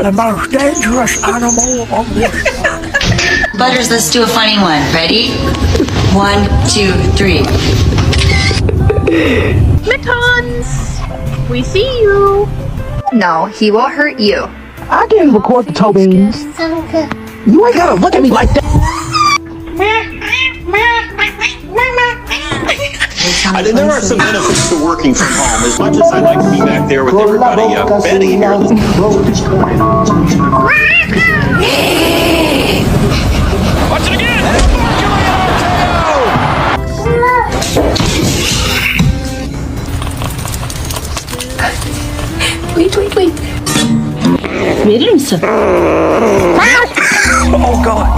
the most dangerous animal on this planet. Butters, let's do a funny one. Ready? 1, 2, 3. Mittens! We see you! No, he will hurt you. I can't record the toe beans. You ain't gotta look at me like that. There are some benefits to working from home. As much as I'd like to be back there with everybody, Betty here. Watch it again! Wait. Verir misin? Oh God.